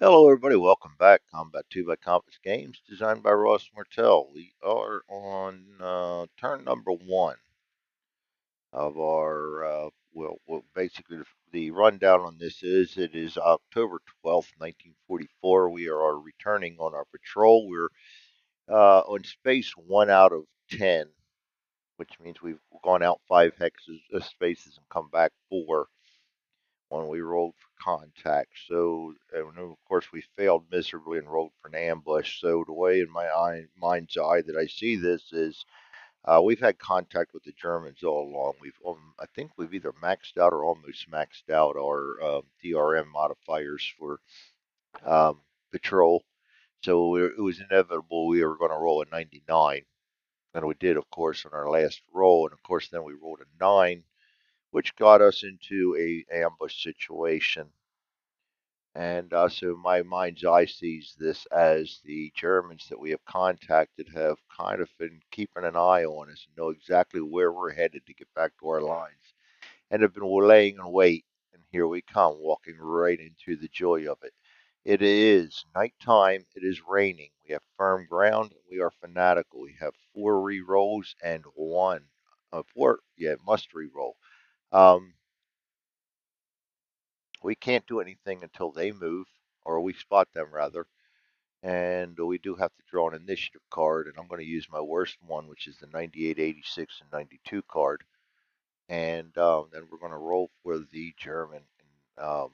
Hello, everybody. Welcome back. Combat 2 by Compass Games, designed by Ross Martell. We are on turn number 1 of our, basically, the rundown on this is it is October 12th, 1944. We are returning on our patrol. We're on space 1 out of 10, which means we've gone out 5 hexes, spaces and come back 4 when we rolled for contact. So, and of course, we failed miserably and rolled for an ambush. So, the way in my mind's eye that I see this is we've had contact with the Germans all along. I think we've either maxed out or almost maxed out our DRM modifiers for um, patrol. So, it was inevitable we were going to roll a 99. And we did, of course, on our last roll. And of course, then we rolled a 9, which got us into a ambush situation. And so my mind's eye sees this as the Germans that we have contacted have kind of been keeping an eye on us and know exactly where we're headed to get back to our lines and have been laying in wait. And here we come, walking right into the joy of it. It is nighttime. It is raining. We have firm ground. And we are fanatical. We have 4 re-rolls and 1. 4, yeah, must re-roll. Um, we can't do anything until they move, or we spot them rather. And we do have to draw an initiative card, and I'm going to use my worst one, which is the 98, 86, and 92 card. And then we're going to roll for the German um,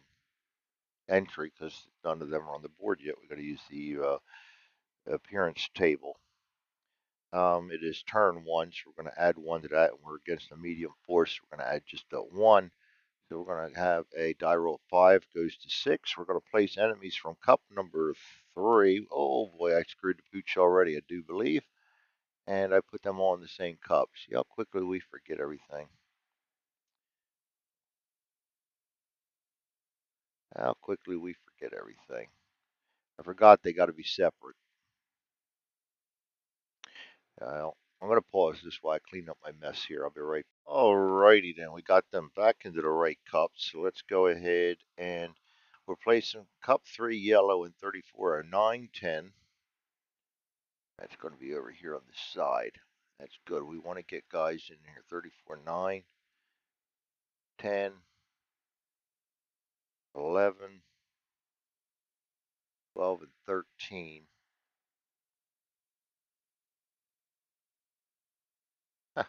entry because none of them are on the board yet. We're going to use the appearance table. It is turn 1, so we're going to add 1 to that, and we're against a medium force. So we're going to add just a 1. So we're going to have a die roll 5 goes to 6. We're going to place enemies from cup number 3. Oh boy, I screwed the pooch already, I do believe. And I put them all in the same cup. See how quickly we forget everything. How quickly we forget everything. I forgot they got to be separate. I'm going to pause this while I clean up my mess here. I'll be right. Alrighty then, we got them back into the right cups. So let's go ahead and we're placing cup 3 yellow and 34 are 9, 10. That's going to be over here on the side. That's good. We want to get guys in here 34, 9, 10, 11, 12, and 13. Huh,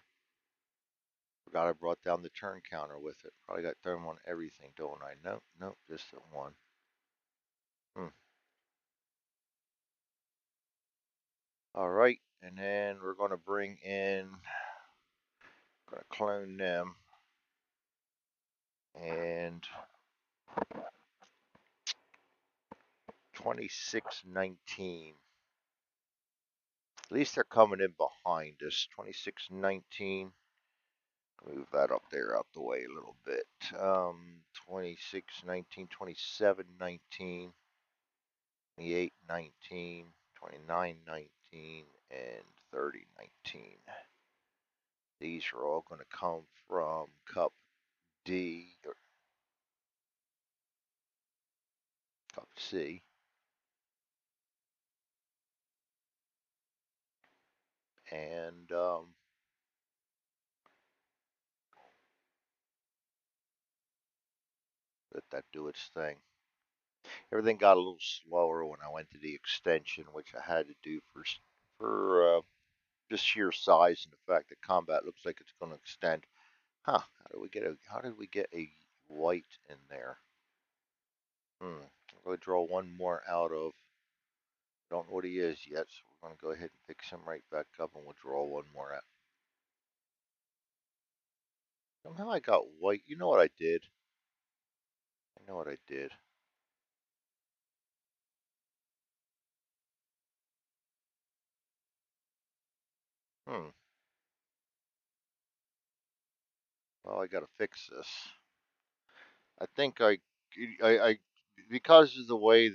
forgot I brought down the turn counter with it. Probably got them on everything, don't I? Nope, nope, just the one. Hmm. All right, and then we're going to bring in, going to clone them, and 2619. At least they're coming in behind us. 2619. Move that up there out the way a little bit. 26, 19, 27, 19, 28, 19, 29, 19, and 30, 19. These are all going to come from Cup D, or Cup C. And let that do its thing. Everything got a little slower when I went to the extension, which I had to do for just sheer size and the fact that combat looks like it's going to extend. Huh? How did we get a white in there? I'm going to draw one more out of. Don't know what he is yet, so we're going to go ahead and fix him right back up, and we'll draw one more out. Somehow I got white. You know what I did? I know what I did. Hmm. Well, I got to fix this. I think I, because of the way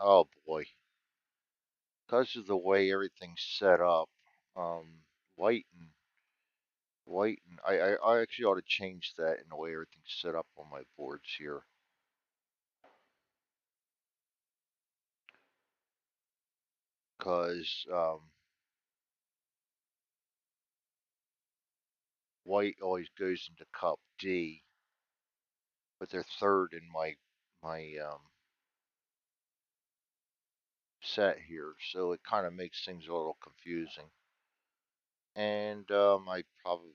oh boy, because of the way everything's set up, um, white and I actually ought to change that in the way everything's set up on my boards here. because white always goes into cup D, but they're third in my set here, so it kind of makes things a little confusing. And I probably,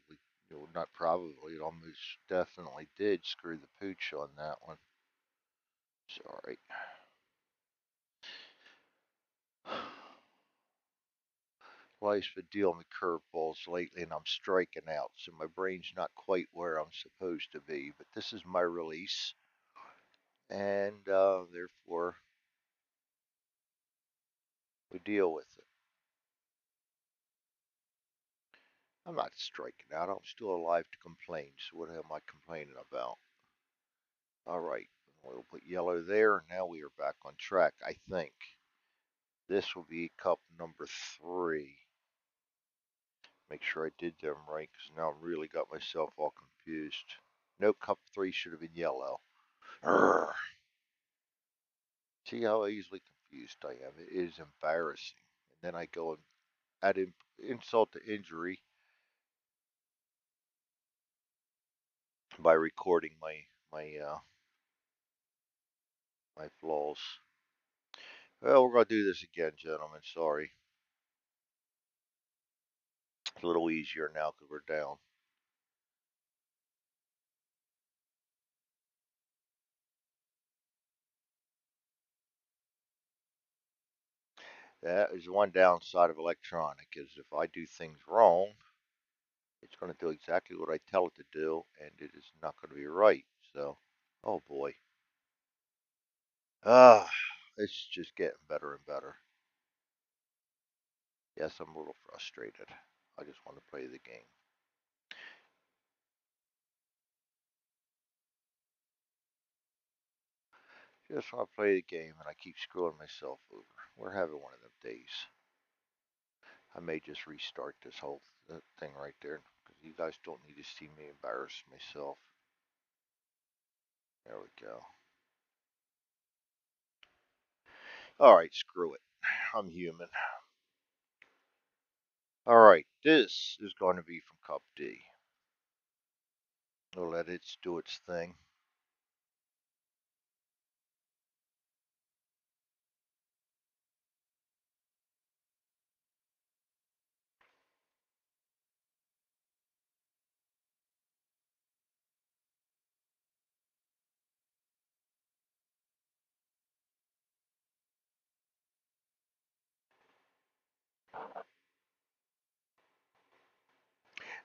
not probably, it almost definitely did screw the pooch on that one. Sorry. Life's been dealing me curveballs lately, and I'm striking out, so my brain's not quite where I'm supposed to be. But this is my release, and therefore we deal with it. I'm not striking out. I'm still alive to complain. So what am I complaining about? All right, we'll put yellow there. Now we are back on track. I think this will be cup number 3. Make sure I did them right, because now I've really got myself all confused. No, cup 3 should have been yellow. Urgh. See how easily confused I am? It is embarrassing. And then I go and add insult to injury by recording my flaws. Well, we're gonna do this again, gentlemen. Sorry, it's a little easier now because we're down. That is one downside of electronic, is if I do things wrong, it's going to do exactly what I tell it to do, and it is not going to be right. So, oh boy. Ah, it's just getting better and better. Yes, I'm a little frustrated. I just want to play the game. Just want to play the game, and I keep screwing myself over. We're having one of them days. I may just restart this whole thing right there, because you guys don't need to see me embarrass myself. There we go. All right, screw it. I'm human. All right, this is going to be from Cup D. We'll let it do its thing.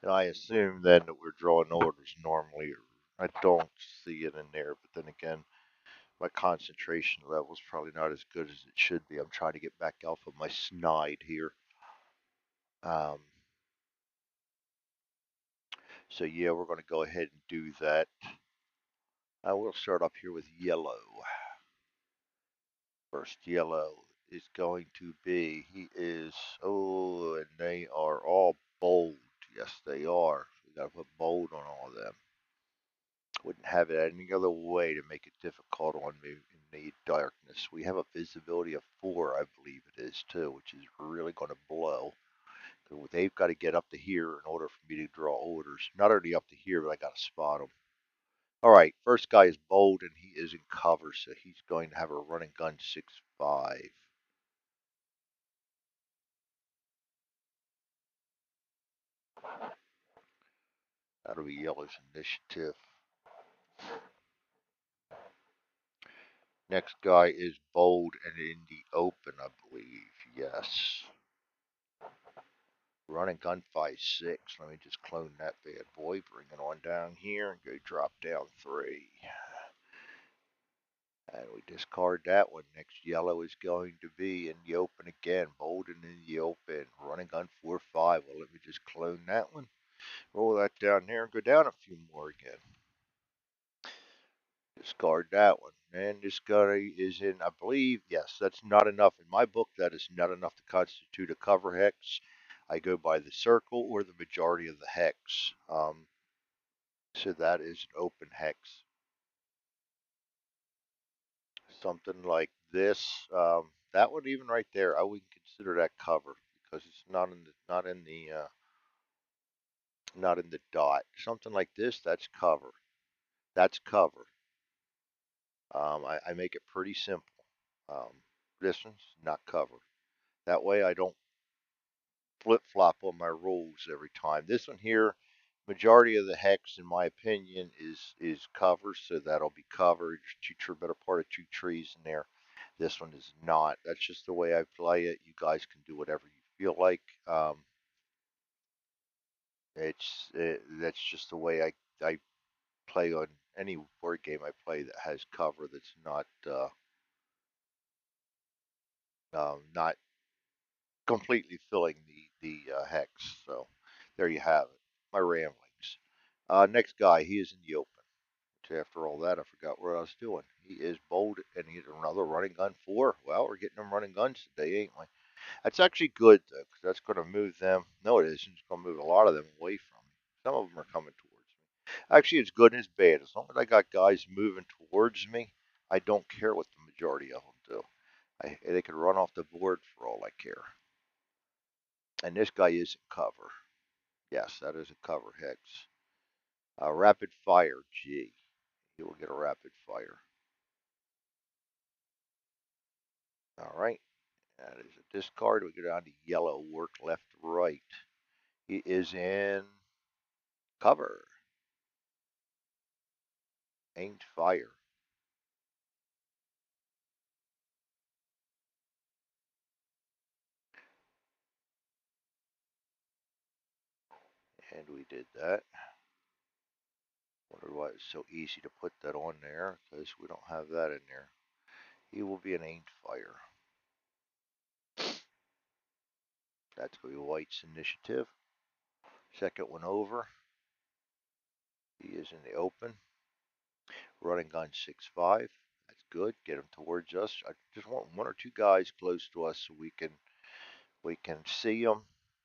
And I assume then that we're drawing orders normally. I don't see it in there, but then again, my concentration level is probably not as good as it should be. I'm trying to get back off of my snide here. Um, so yeah, we're going to go ahead and do that. I will start up here with yellow. First yellow is going to be, he is, oh, and they are all bold. Yes, they are. We got to put bold on all of them. Wouldn't have it any other way to make it difficult on me in the darkness. We have a visibility of 4, I believe it is, too, which is really going to blow. They've got to get up to here in order for me to draw orders. Not only up to here, but I got to spot them. All right, first guy is bold, and he is in cover, so he's going to have a running gun 6-5. That'll be yellow's initiative. Next guy is bold and in the open, I believe. Yes. Running gun 5-6. Let me just clone that bad boy. Bring it on down here and go drop down 3. And we discard that one. Next yellow is going to be in the open again. Bold and in the open. Running gun 4-5. Well, let me just clone that one. Roll that down there and go down a few more again. Discard that one. And this guy is in, I believe, yes, that's not enough. In my book, that is not enough to constitute a cover hex. I go by the circle or the majority of the hex. So that is an open hex. Something like this. That one even right there, I wouldn't consider that cover because it's not in the dot. Something like this, that's cover. That's cover. I make it pretty simple. This one's not cover. That way I don't flip flop on my rules every time. This one here, majority of the hex, in my opinion, is cover, so that'll be covered. Better part of two trees in there. This one is not. That's just the way I play it. You guys can do whatever you feel like. That's just the way I play on any board game I play that has cover that's not completely filling the hex. So there you have it. My ramblings. Next guy, he is in the open. So after all that, I forgot what I was doing. He is bold, and he's another running gun four. Well, we're getting them running guns today, ain't we? That's actually good though, because that's going to move them. No, it isn't. It's going to move a lot of them away from me. Some of them are coming towards me. Actually, it's good and it's bad. As long as I got guys moving towards me, I don't care what the majority of them do. They could run off the board for all I care. And this guy is in cover. Yes, that is a cover hex. Rapid fire, G. He will get a rapid fire. All right. That is a discard. We go down to yellow. Work left, right. He is in cover. Aimed fire. And we did that. Wonder why it's so easy to put that on there, because we don't have that in there. He will be an aimed fire. That's going to be White's initiative. Second one over. He is in the open. Running gun 6-5. That's good. Get him towards us. I just want one or two guys close to us so we can see them.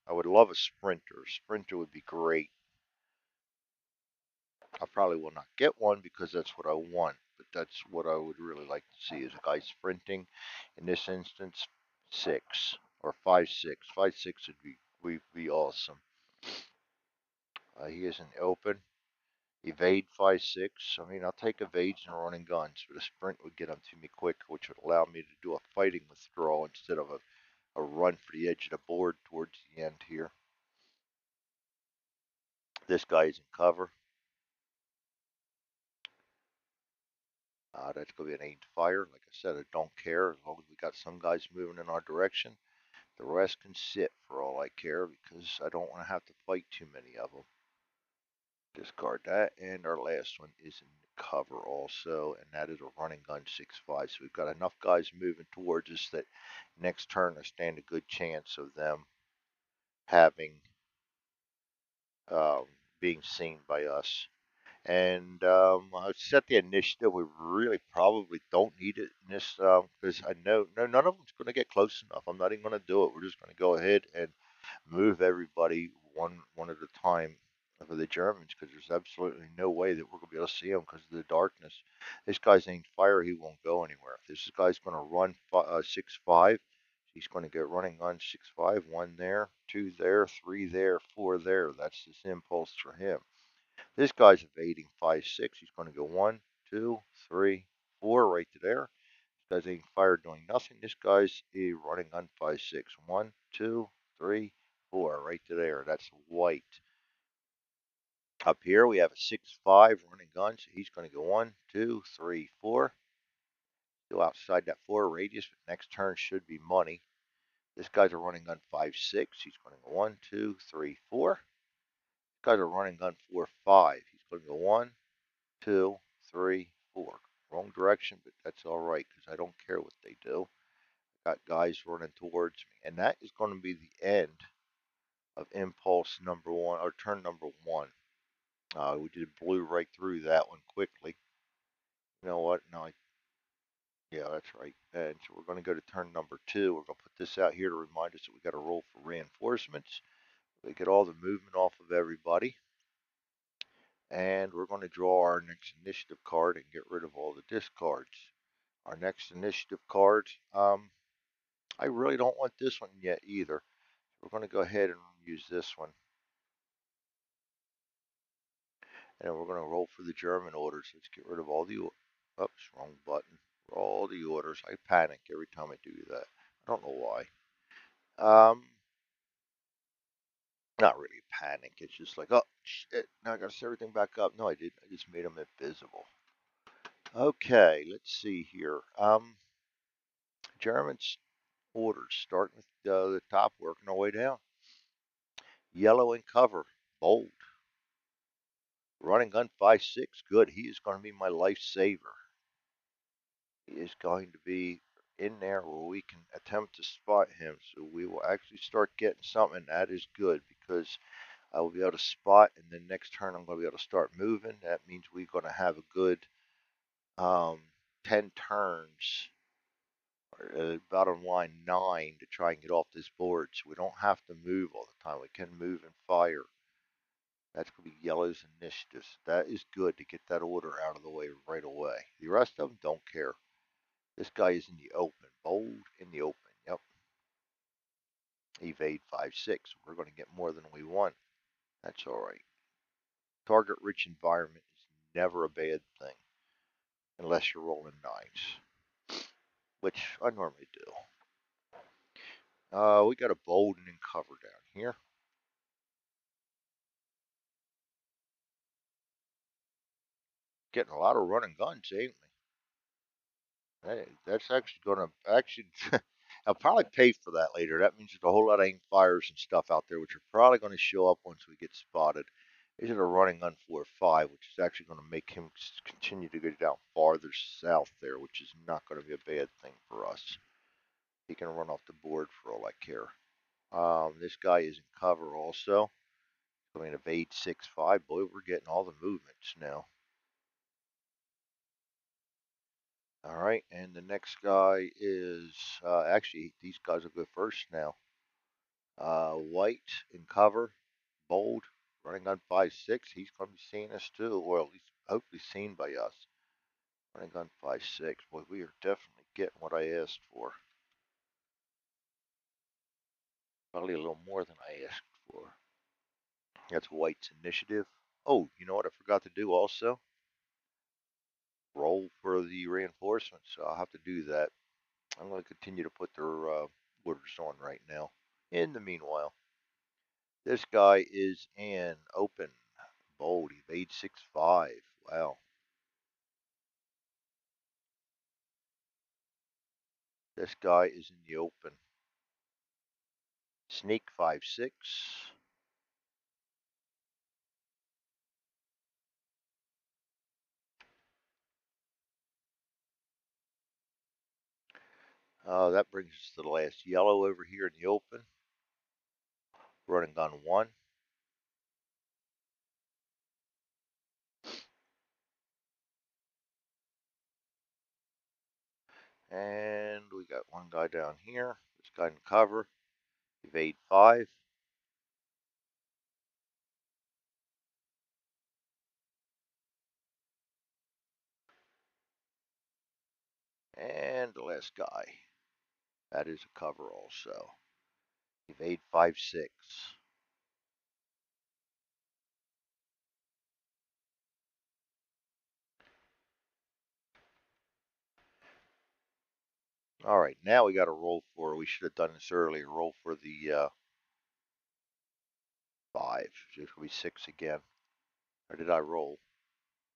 I would love a sprinter. Sprinter would be great. I probably will not get one because that's what I want, but that's what I would really like to see is a guy sprinting. In this instance, 6 or 5-6. 5-6 would be awesome. He is in the open. Evade 5-6. I mean, I'll take evades and running guns, but a sprint would get them to me quick, which would allow me to do a fighting withdrawal instead of a run for the edge of the board towards the end here. This guy is in cover. That's going to be an aimed fire. Like I said, I don't care as long as we got some guys moving in our direction. The rest can sit for all I care because I don't want to have to fight too many of them. Discard that, and our last one is in cover also, and that is a running gun 6-5. So we've got enough guys moving towards us that next turn I stand a good chance of them having um, being seen by us. And I set the initiative. We really probably don't need it in this because I know none of them's going to get close enough. I'm not even going to do it. We're just going to go ahead and move everybody one at a time for the Germans because there's absolutely no way that we're going to be able to see them because of the darkness. This guy's aimed fire. He won't go anywhere. If this guy's going to run 6-5, he's going to get running on 6-5. 1 there, 2 there, 3 there, 4 there. That's this impulse for him. This guy's evading 5-6. He's going to go 1, 2, 3, 4 right to there. This guy's aiming fire doing nothing. This guy's running on 5-6. 1, 2, 3, 4 right to there. That's white. Up here we have a 6-5 running gun. So he's going to go 1, 2, 3, 4. Go outside that 4 radius, but next turn should be money. This guy's a running gun 5-6. He's going to go 1, 2, 3, 4. This guy's a running gun 4-5. He's going to go 1, 2, 3, 4. Wrong direction, but that's all right because I don't care what they do. Got guys running towards me, and that is going to be the end of impulse number 1 or turn number 1. We just blew right through that one quickly. You know what? No, yeah, that's right. And so we're going to go to turn number 2. We're going to put this out here to remind us that we got to roll for reinforcements. We get all the movement off of everybody. And we're going to draw our next initiative card and get rid of all the discards. Our next initiative card I really don't want this one yet either. We're going to go ahead and use this one. And then we're going to roll for the German orders. Let's get rid of all the, oops, wrong button. All the orders. I panic every time I do that. I don't know why. Not really panic. It's just like, oh, shit, now I got to set everything back up. No, I didn't. I just made them invisible. Okay, let's see here. German's orders, starting with the top, working our way down. Yellow in cover, bold. Running gun 5.6, good. He is going to be my lifesaver. He is going to be in there where we can attempt to spot him. So we will actually start getting something that is good because I will be able to spot, and then next turn I'm going to be able to start moving. That means we're going to have a good um, 10 turns, about on line 9 to try and get off this board. So we don't have to move all the time. We can move and fire. That's going to be Yellow's initiatives. That is good to get that order out of the way right away. The rest of them don't care. This guy is in the open. Bold in the open. Yep. Evade 5.6. We're going to get more than we want. That's all right. Target rich environment is never a bad thing unless you're rolling nines, which I normally do. We got a bold and cover down here. Getting a lot of running guns, ain't we? Hey, that's actually going to actually. I'll probably pay for that later. That means there's a whole lot of aim fires and stuff out there, which are probably going to show up once we get spotted. He's at a running gun 4.5, which is actually going to make him continue to go down farther south there, which is not going to be a bad thing for us. He can run off the board for all I care. This guy is in cover also. I mean, evade 6.5. Boy, we're getting all the movements now. All right, and the next guy is actually these guys will go first now. White in cover, bold, running on 5.6. He's going to be seeing us too, or at least hopefully seen by us. Running on 5.6. Boy, we are definitely getting what I asked for. Probably a little more than I asked for. That's White's initiative. Oh, you know what I forgot to do also? Roll for the reinforcements. So I'll have to do that. I'm going to continue to put their orders on right now. In the meanwhile, this guy is in open, bold, evade 6.5. Wow. This guy is in the open. Sneak 5.6. That brings us to the last yellow over here in the open. Running gun 1. And we got one guy down here. This guy in cover. Evade 5. And the last guy. That is a cover also. Evade 5.6. All right, now we got to roll for. We should have done this earlier. Roll for the 5. So it's gonna be 6 again. Or did I roll?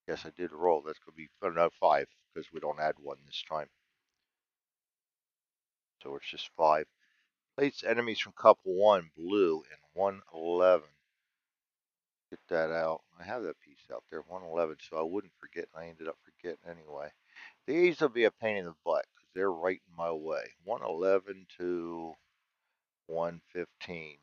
Yes, I did roll. That's gonna be no 5 because we don't add 1 this time. So it's just 5. Plates enemies from couple 1 blue and 111. Get that out. I have that piece out there, 111, so I wouldn't forget, and I ended up forgetting anyway. These will be a pain in the butt because they're right in my way. 111 to 115.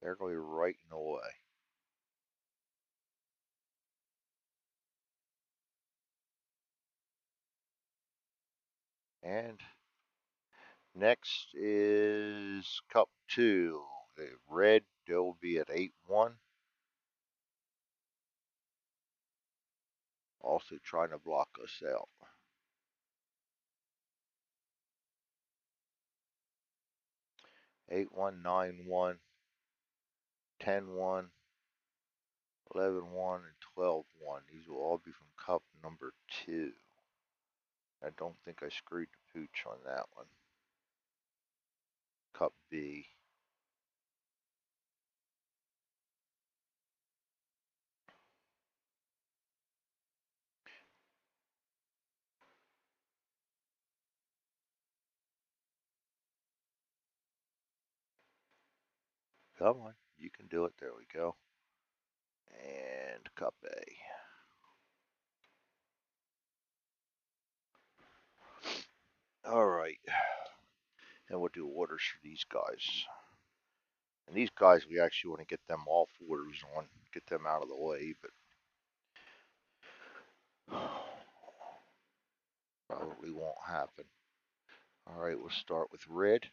They're going to be right in the way. And next is Cup 2. The red, they'll be at 8-1. Also trying to block us out. 8191, 101, 111, and 121. These will all be from cup number 2. I don't think I screwed the pooch on that one. Cup B. Come on, you can do it. There we go. And cup A. All right. And we'll do orders for these guys. And these guys, we actually want to get them all fours on, get them out of the way, but probably won't happen. All right, we'll start with red.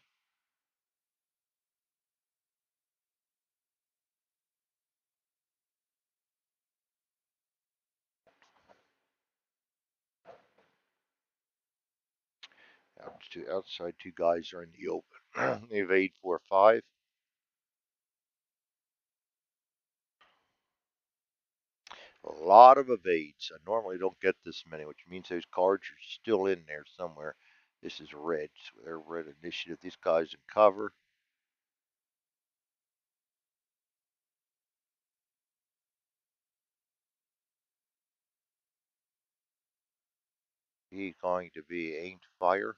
Outside two guys are in the open. Evade 4-5. A lot of evades. I normally don't get this many, which means those cards are still in there somewhere. This is red, so they're red initiative. These guys in cover. He's going to be aimed fire.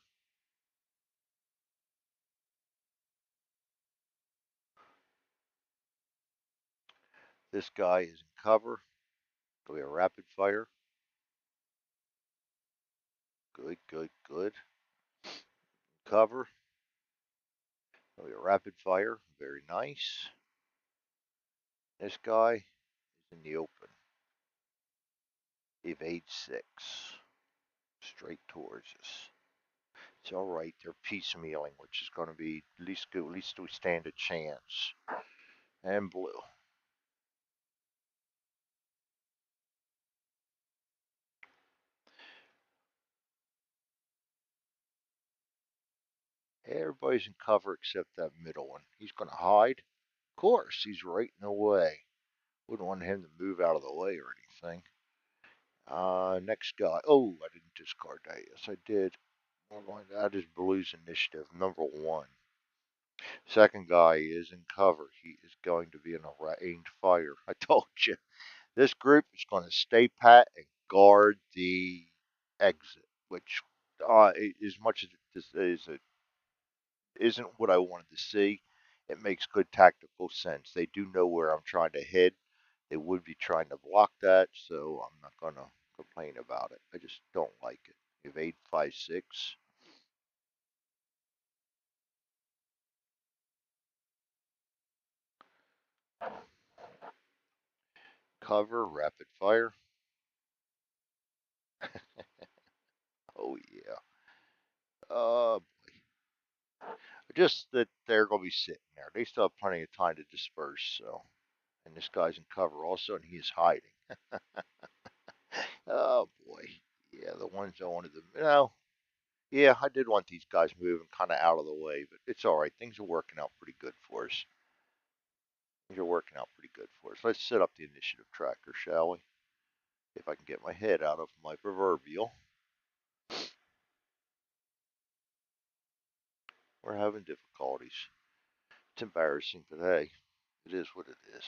This guy is in cover. It'll be a rapid fire. Good, good, good. Cover. It'll be a rapid fire. Very nice. This guy is in the open. Evade 6. Straight towards us. It's all right. They're piecemealing, which is going to be at least good. At least we stand a chance. And blue. Everybody's in cover except that middle one. He's going to hide. Of course, he's right in the way. Wouldn't want him to move out of the way or anything. Next guy. Oh, I didn't discard that. Yes, I did. We're going. That is Blue's initiative, number 1. Second guy is in cover. He is going to be in a aimed fire. I told you. This group is going to stay pat and guard the exit, which, as much as this isn't what I wanted to see, it makes good tactical sense. They do know where I'm trying to head. They would be trying to block that, so I'm not going to complain about it. I just don't like it. Evade 5-6. Cover, rapid fire. Oh, yeah. Uh, just that they're going to be sitting there. They still have plenty of time to disperse, so. And this guy's in cover also, and he is hiding. Oh, boy. Yeah, the ones I wanted to, yeah, I did want these guys moving kind of out of the way, but it's all right. Things are working out pretty good for us. Things are working out pretty good for us. Let's set up the initiative tracker, shall we? If I can get my head out of my proverbial. We're having difficulties. It's embarrassing, but hey, it is what it is.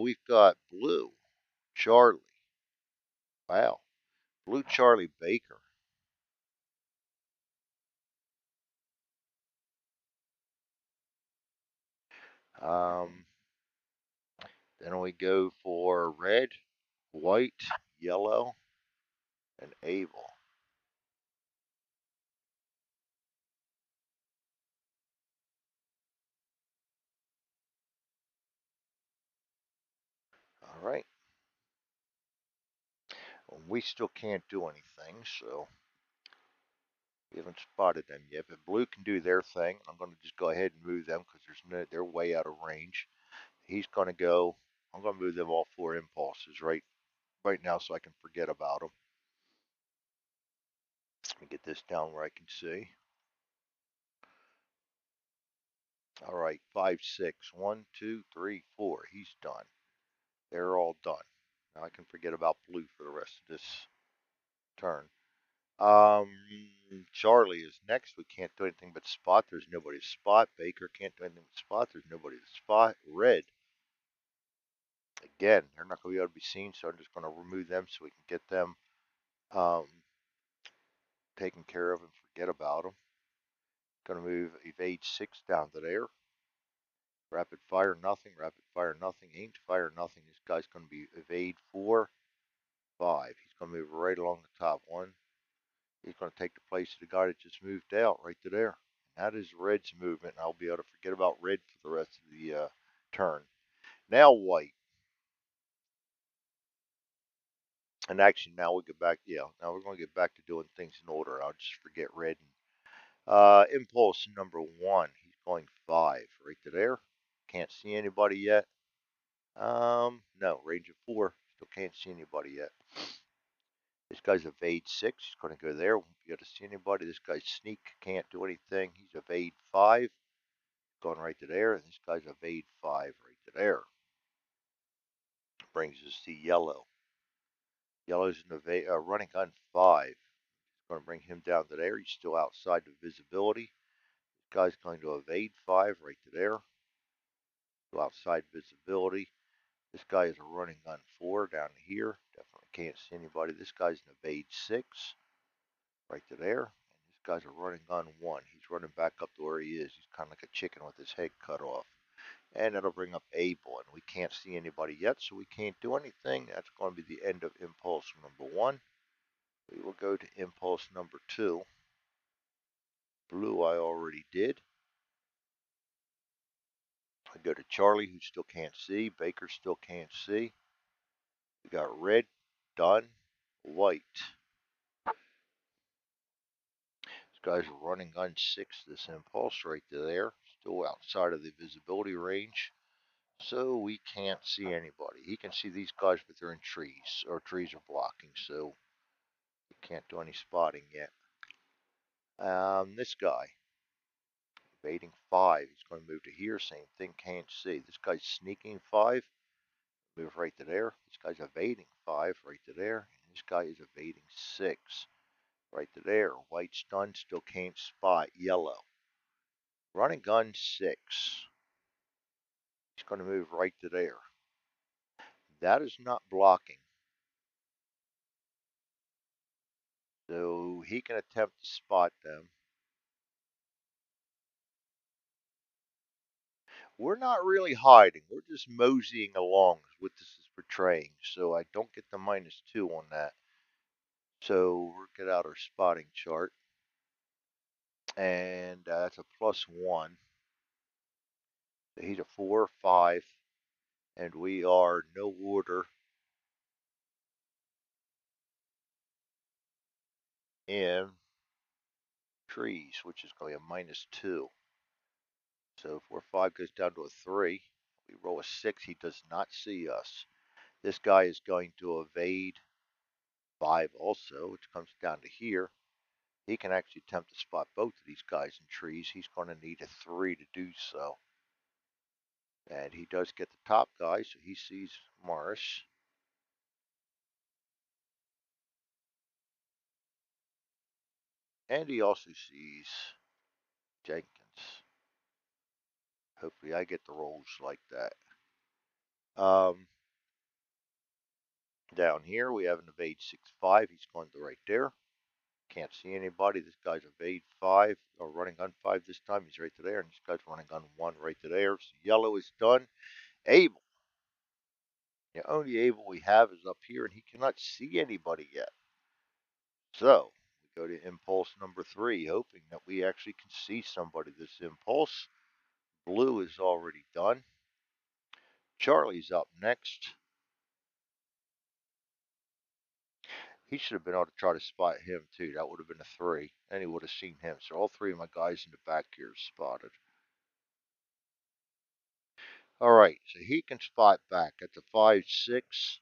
We've got Blue Charlie. Wow, Blue Charlie Baker. Um, then we go for red, white, yellow, and Abel. All right. Well, we still can't do anything, so we haven't spotted them yet. But blue can do their thing. I'm going to just go ahead and move them because they're way out of range. He's going to go. I'm going to move them all 4 impulses right right now so I can forget about them. Let me get this down where I can see. All right, 5, 6. 1, 2, 3, 4. He's done. They're all done. Now I can forget about blue for the rest of this turn. Um, Charlie is next. We can't do anything but spot. There's nobody to spot. Baker can't do anything but spot. There's nobody to spot. Red. Again, they're not going to be able to be seen, so I'm just going to remove them so we can get them um, taken care of and forget about them. Going to move evade 6 down to there. Rapid fire nothing. Rapid fire nothing. Aim to fire nothing. This guy's going to be evade 4, 5. He's going to move right along the top one. He's going to take the place of the guy that just moved out right to there. That is red's movement, and I'll be able to forget about red for the rest of the turn. Now white. And actually, now we get back. Yeah, now we're going to get back to doing things in order. I'll just forget red. Impulse number 1. He's going 5 right to there. Can't see anybody yet. No, range of 4. Still can't see anybody yet. This guy's evade 6. He's going to go there. Won't be able to see anybody. This guy's sneak. Can't do anything. He's evade 5. Going right to there. And this guy's evade 5 right to there. Brings us to yellow. Yellow's an running gun 5. Going to bring him down to there. He's still outside the visibility. This guy's going to evade 5 right to there. Still outside visibility. This guy is a running gun 4 down here. Definitely can't see anybody. This guy's an evade 6 right to there. And this guy's a running gun 1. He's running back up to where he is. He's kind of like a chicken with his head cut off. And that'll bring up Able. And we can't see anybody yet, so we can't do anything. That's going to be the end of impulse number 1. We will go to impulse number 2. Blue I already did. I go to Charlie, who still can't see. Baker still can't see. We got red, done, white. This guy's running gun 6, this impulse right there. Still outside of the visibility range. So we can't see anybody. He can see these guys, but they're in trees, or trees are blocking, so we can't do any spotting yet. This guy, evading 5. He's going to move to here. Same thing, can't see. This guy's sneaking 5. Move right to there. This guy's evading 5 right to there. And this guy is evading 6 right to there. White's done. Still can't spot yellow. Running gun 6. He's going to move right to there. That is not blocking. So he can attempt to spot them. We're not really hiding. We're just moseying along, is what this is portraying. So I don't get the -2 on that. So we'll get out our spotting chart. And that's a +1. He's a 4, 5. And we are no order in trees, which is going to be a -2. So if 4, 5 goes down to a 3, we roll a 6. He does not see us. This guy is going to evade 5 also, which comes down to here. He can actually attempt to spot both of these guys in trees. He's going to need a 3 to do so. And he does get the top guy, so he sees Morris. And he also sees Jenkins. Hopefully I get the rolls like that. Down here we have an evade 6-5. He's going to right there. Can't see anybody. This guy's evade 5, or running gun 5 this time. He's right to there. And this guy's running gun 1 right to there. So yellow is done. Able. The only Able we have is up here, and he cannot see anybody yet. So we go to impulse number 3, hoping that we actually can see somebody this impulse. Blue is already done. Charlie's up next. He should have been able to try to spot him too. That would have been a 3. And he would have seen him. So all 3 of my guys in the back here are spotted. All right, so he can spot back. That's a 5, 6.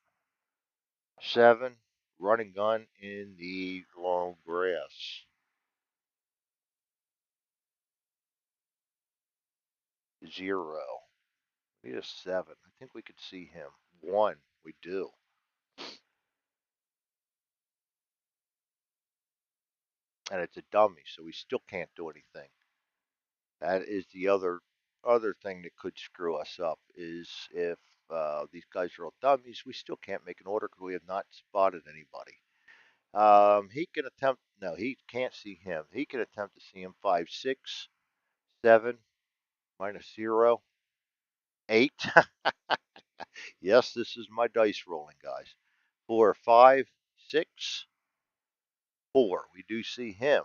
7. Running gun in the long grass. 0. We need a 7. I think we could see him. 1. We do. And it's a dummy, so we still can't do anything. That is the other thing that could screw us up is if these guys are all dummies, we still can't make an order because we have not spotted anybody. He can attempt. No, he can't see him. He can attempt to see him. 5, 6, 7, minus 0, 8. Yes, this is my dice rolling, guys. 4, 5, 6, 4. We do see him,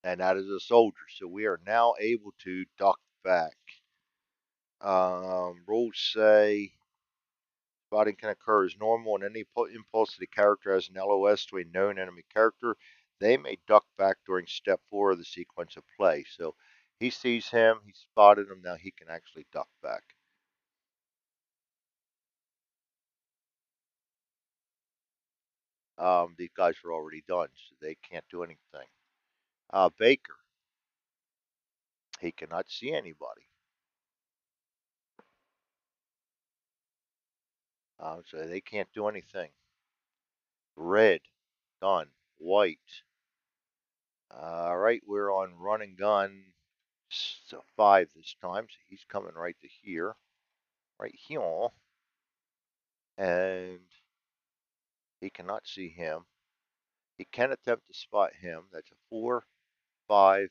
and that is a soldier. So we are now able to duck back. Rules say spotting can occur as normal, and any impulse of the character has an LOS to a known enemy character. They may duck back during step 4 of the sequence of play. So he sees him, he spotted him, now he can actually duck back. These guys are already done, so they can't do anything. Baker, he cannot see anybody. So they can't do anything. Red, done. White. All right, we're on run and gun. So 5 this time, so he's coming right to here. Right here. And he cannot see him. He can attempt to spot him. That's a 4, 5.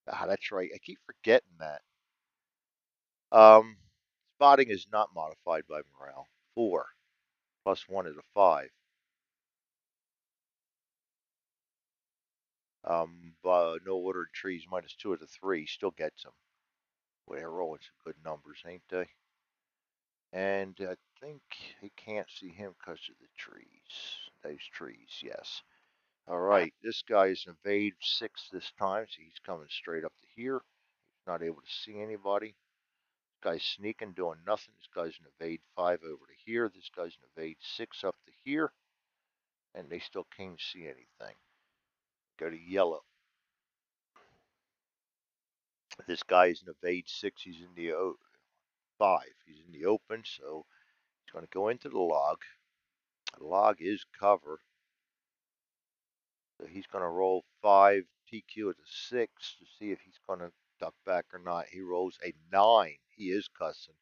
That's right. I keep forgetting that. Um, Spotting is not modified by morale. 4 plus 1 is a 5. No ordered trees minus 2 is a 3. Still gets him. Well, they're rolling some good numbers, ain't they? And I think he can't see him because of the trees. Those trees, yes. All right, this guy is an evade 6 this time, so he's coming straight up to here. He's not able to see anybody. This guy's sneaking, doing nothing. This guy's an evade 5 over to here. This guy's an evade 6 up to here. And they still can't see anything. Go to yellow. This guy is an evade 6. He's in the 5. He's in the open, so he's going to go into the log. The log is cover. So he's going to roll 5 TQ as a 6 to see if he's going to duck back or not. He rolls a 9. He is cussing.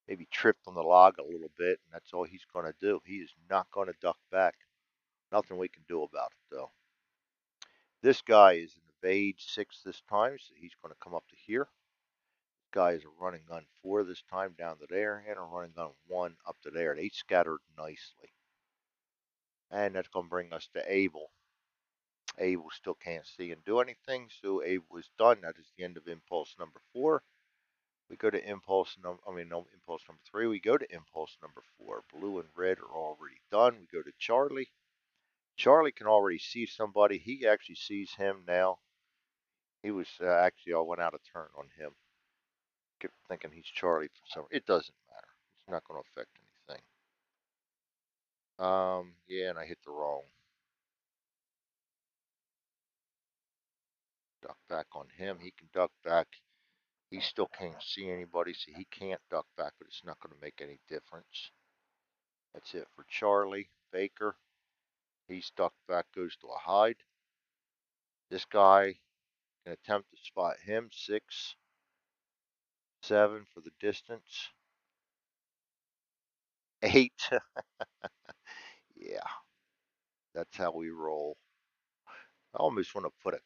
Maybe tripped on the log a little bit, and that's all he's going to do. He is not going to duck back. Nothing we can do about it, though. This guy is an evade 6 this time, so he's going to come up to here. This guy is a running gun 4 this time down to there, and a running gun 1 up to there. They scattered nicely. And that's going to bring us to Abel. Abel still can't see and do anything, so Abel is done. That is the end of impulse number 4. We go to impulse impulse number 3. We go to impulse number 4. Blue and red are already done. We go to Charlie. Charlie can already see somebody. He actually sees him now. He was actually, I went out of turn on him, thinking he's Charlie for some. It doesn't matter. It's not going to affect anything. Yeah, and I hit the wrong. Duck back on him. He can duck back. He still can't see anybody, so he can't duck back, but it's not going to make any difference. That's it for Charlie. Baker, he's ducked back, goes to a hide. This guy can attempt to spot him. 6, 7 for the distance. 8. Yeah, that's how we roll. I almost want to put a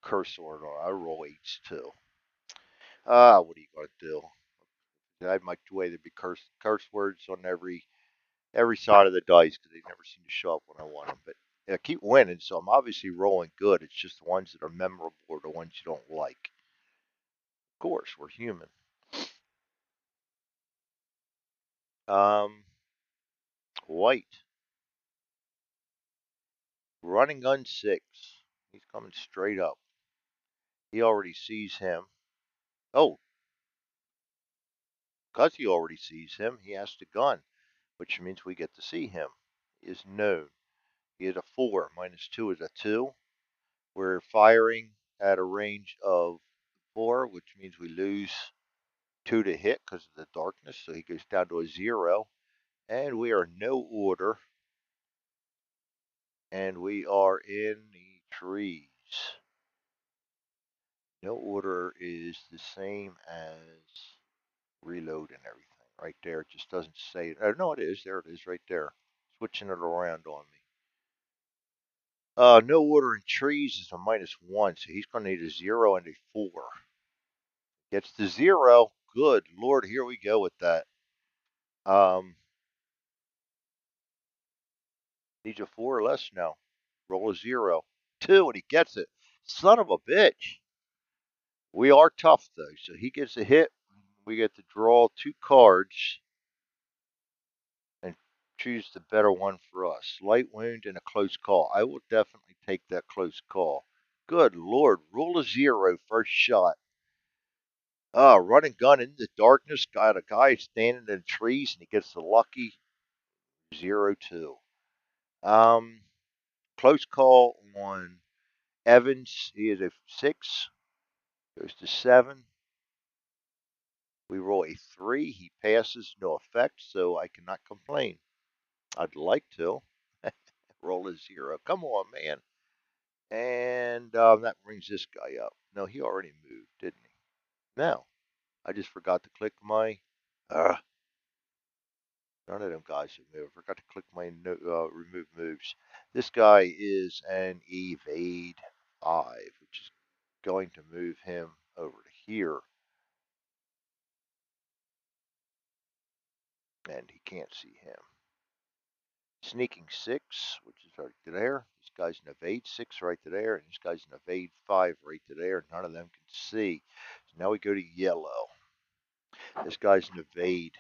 curse word on it. I roll 8s too. What are you going to do? I'd like the way there'd be curse words on every side of the dice because they never seem to show up when I want them. But I keep winning, so I'm obviously rolling good. It's just the ones that are memorable or the ones you don't like. Of course, we're human. Um, White, running gun 6. He's coming straight up. He already sees him. Oh, because he already sees him, he has to gun, which means we get to see him. He is known. He is a 4. -2 is a 2. We're firing at a range of 4, which means we lose 2 to hit because of the darkness. So he goes down to a 0. And we are no order. And we are in the trees. No order is the same as reload and everything. Right there. It just doesn't say it. Oh, no, it is. There it is right there. Switching it around on me. No order in trees is a -1, so he's going to need a 0 and a 4. Gets to 0. Good Lord, here we go with that. Needs a 4 or less now. Roll a 0. 2, and he gets it. Son of a bitch. We are tough, though, so he gets a hit. We get to draw 2 cards and choose the better one for us. Light wound and a close call. I will definitely take that close call. Good Lord, roll a 0 first shot. Run and gun in the darkness. Got a guy standing in the trees, and he gets the lucky 0-2. Close call on Evans. He is a 6. Goes to 7. We roll a 3. He passes, no effect, so I cannot complain. I'd like to. Roll a 0. Come on, man. And that brings this guy up. No, he already moved, didn't he? No. I just forgot to click my... None of them guys have moved. I forgot to click my remove moves. This guy is an evade 5, which is going to move him over to here. And he can't see him. Sneaking 6, which is right to there. This guy's an evade 6 right to there. And this guy's an evade 5 right to there. None of them can see. So now we go to yellow. This guy's an evade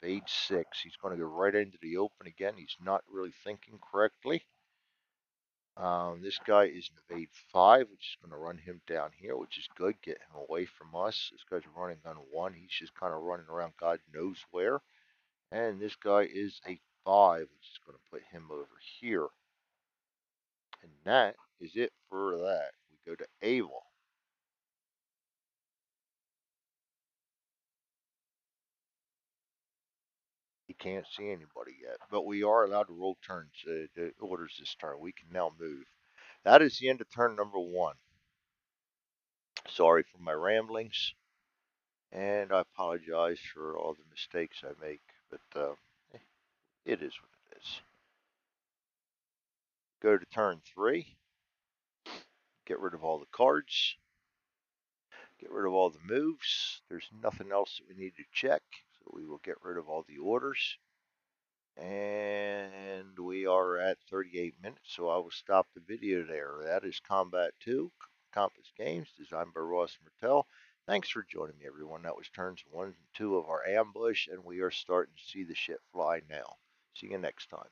6. He's going to go right into the open again. He's not really thinking correctly. This guy is an evade 5, which is going to run him down here, which is good. Get him away from us. This guy's running gun 1. He's just kind of running around God knows where. And this guy is a 5, which is going to put him over here. And that is it for that. We go to Abel. He can't see anybody yet, but we are allowed to roll turns, orders this turn. We can now move. That is the end of turn number 1. Sorry for my ramblings, and I apologize for all the mistakes I make, but it is what it is. Go to turn 3. Get rid of all the cards. Get rid of all the moves. There's nothing else that we need to check, so we will get rid of all the orders. And we are at 38 minutes, so I will stop the video there. That is Combat 2, Compass Games, designed by Ross Martell. Thanks for joining me, everyone. That was turns 1 and 2 of our ambush, and we are starting to see the shit fly now. See you next time.